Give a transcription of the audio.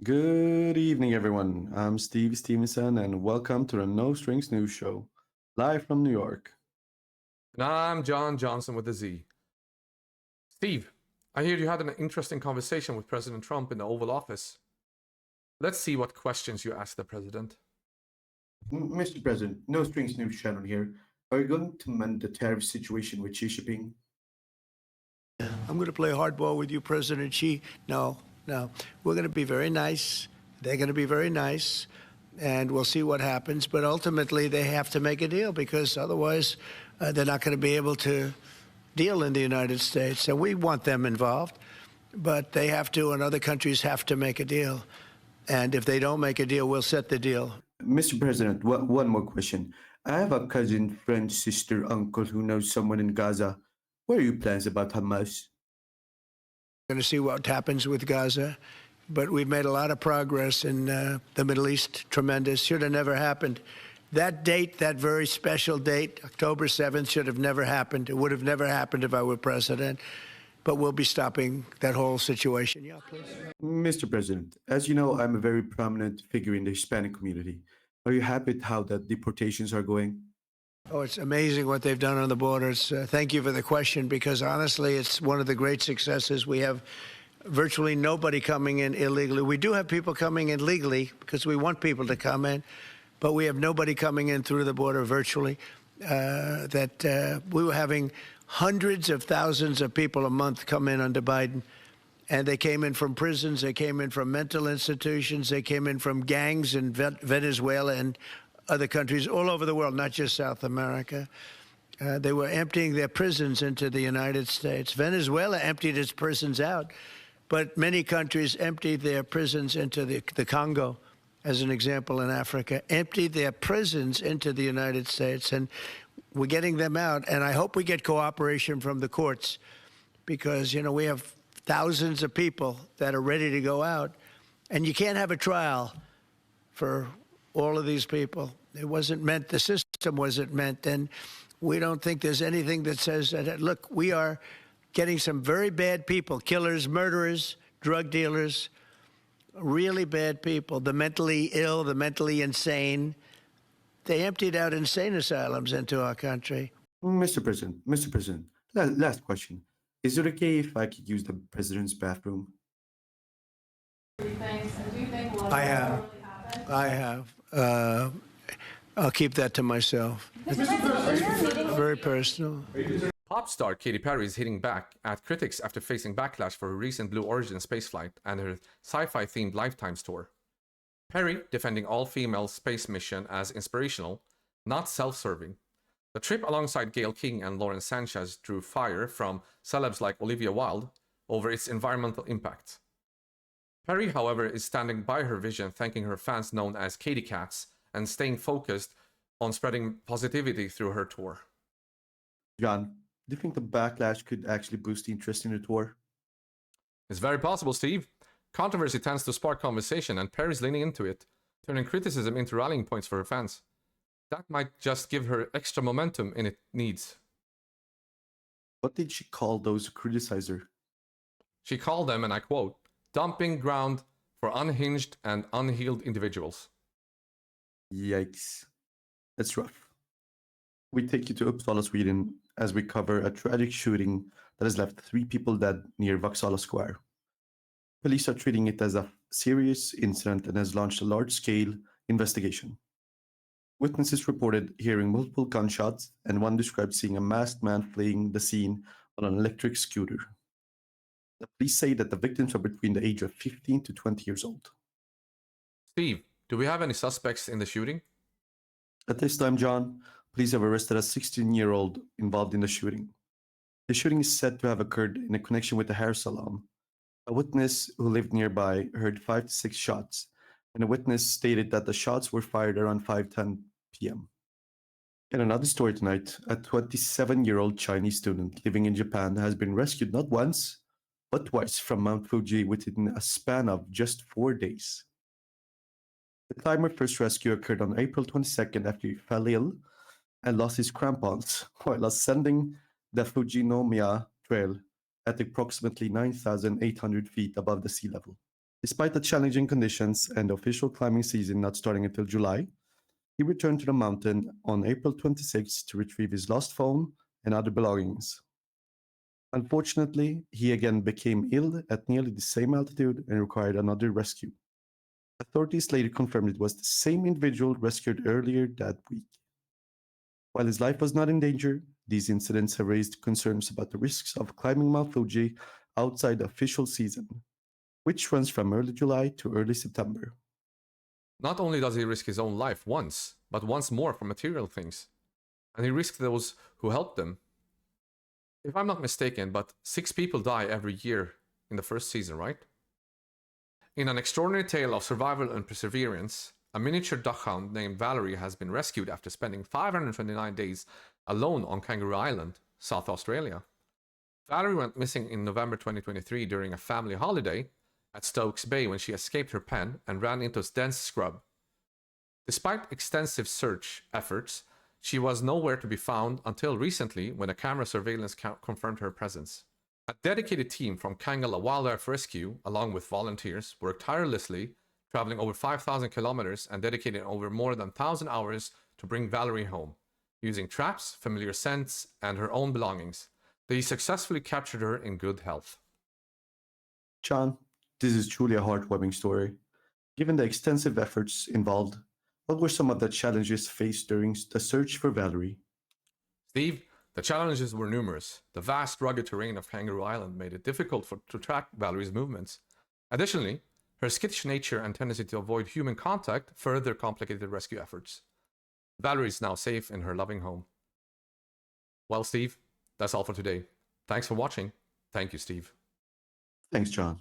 Good evening, everyone. I'm Steve Stevenson, and welcome to the No Strings News Show, live from New York. And I'm John Johnson with a Z. Steve, I hear you had an interesting conversation with President Trump in the Oval Office. Let's see what questions you asked the president. Mr. President, No Strings News channel here. Are you going to mend the tariff situation with Xi Jinping? I'm going to play hardball with you, President Xi. No. We're going to be very nice. They're going to be very nice. And we'll see what happens. But ultimately, they have to make a deal because otherwise they're not going to be able to deal in the United States. And we want them involved. But they have to, and other countries have to make a deal. And if they don't make a deal, we'll set the deal. Mr. President, one more question. I have a cousin, friend, sister, uncle who knows someone in Gaza. What are your plans about Hamas? Going to see what happens with Gaza. But we've made a lot of progress in the Middle East. Tremendous. Should have never happened. That date, that very special date, October 7th, should have never happened. It would have never happened if I were president. But we'll be stopping that whole situation. Yeah, please. Mr. President, as you know, I'm a very prominent figure in the Hispanic community. Are you happy with how the deportations are going? Oh, it's amazing what they've done on the borders. Thank you for the question, because honestly, it's one of the great successes. We have virtually nobody coming in illegally. We do have people coming in legally because we want people to come in, but we have nobody coming in through the border virtually. We were having hundreds of thousands of people a month come in under Biden. And they came in from prisons, they came in from mental institutions, they came in from gangs in Venezuela and other countries all over the world, not just South America. They were emptying their prisons into the United States. Venezuela emptied its prisons out, but many countries emptied their prisons into the Congo, as an example, in Africa, emptied their prisons into the United States. And we're getting them out. And I hope we get cooperation from the courts because, you know, we have thousands of people that are ready to go out. And you can't have a trial for all of these people. It wasn't meant, the system wasn't meant. And we don't think there's anything that says that, look, we are getting some very bad people, killers, murderers, drug dealers, really bad people, the mentally ill, the mentally insane. They emptied out insane asylums into our country. Mr. President, last question. Is it okay if I could use the president's bathroom? I have. I'll keep that to myself. Very personal. Pop star Katy Perry is hitting back at critics after facing backlash for her recent Blue Origin spaceflight and her sci-fi themed Lifetimes tour. Perry defending all-female space mission as inspirational, not self-serving. The trip alongside Gayle King and Lauren Sanchez drew fire from celebs like Olivia Wilde over its environmental impact. Perry, however, is standing by her vision, thanking her fans known as Katy Cats and staying focused on spreading positivity through her tour. John, do you think the backlash could actually boost the interest in the tour? It's very possible, Steve. Controversy tends to spark conversation, and Perry's leaning into it, turning criticism into rallying points for her fans. That might just give her extra momentum it needs. What did she call those who criticize her? She called them, and I quote, dumping ground for unhinged and unhealed individuals. Yikes. That's rough. We take you to Uppsala, Sweden, as we cover a tragic shooting that has left 3 people dead near Uppsala Square. Police are treating it as a serious incident and has launched a large-scale investigation. Witnesses reported hearing multiple gunshots, and one described seeing a masked man fleeing the scene on an electric scooter. The police say that the victims are between the age of 15 to 20 years old. Steve, do we have any suspects in the shooting? At this time, John, police have arrested a 16-year-old involved in the shooting. The shooting is said to have occurred in a connection with a hair salon. A witness who lived nearby heard 5 to 6 shots, and a witness stated that the shots were fired around 5:10 p.m. In another story tonight, a 27-year-old Chinese student living in Japan has been rescued not once, but twice from Mount Fuji within a span of just 4 days. The climber first rescue occurred on April 22nd after he fell ill and lost his crampons while ascending the Fujinomiya Trail at approximately 9,800 feet above the sea level. Despite the challenging conditions and the official climbing season not starting until July, he returned to the mountain on April 26 to retrieve his lost phone and other belongings. Unfortunately, he again became ill at nearly the same altitude and required another rescue. Authorities later confirmed it was the same individual rescued earlier that week. While his life was not in danger, these incidents have raised concerns about the risks of climbing Mount Fuji outside the official season, which runs from early July to early September. Not only does he risk his own life once, but once more for material things. And he risks those who helped them. If I'm not mistaken, but 6 people die every year in the first season, right? In an extraordinary tale of survival and perseverance, a miniature Dachshund named Valerie has been rescued after spending 529 days alone on Kangaroo Island, South Australia. Valerie went missing in November 2023 during a family holiday at Stokes Bay when she escaped her pen and ran into dense scrub. Despite extensive search efforts, she was nowhere to be found until recently when a camera surveillance confirmed her presence. A dedicated team from Kangala Wildlife Rescue, along with volunteers, worked tirelessly, traveling over 5,000 kilometers and dedicating over more than 1,000 hours to bring Valerie home. Using traps, familiar scents, and her own belongings, they successfully captured her in good health. John, this is truly a heartwarming story. Given the extensive efforts involved, what were some of the challenges faced during the search for Valerie? Steve, the challenges were numerous. The vast rugged terrain of Kangaroo Island made it difficult to track Valerie's movements. Additionally, her skittish nature and tendency to avoid human contact further complicated rescue efforts. Valerie is now safe in her loving home. Well, Steve, that's all for today. Thanks for watching. Thank you, Steve. Thanks, John.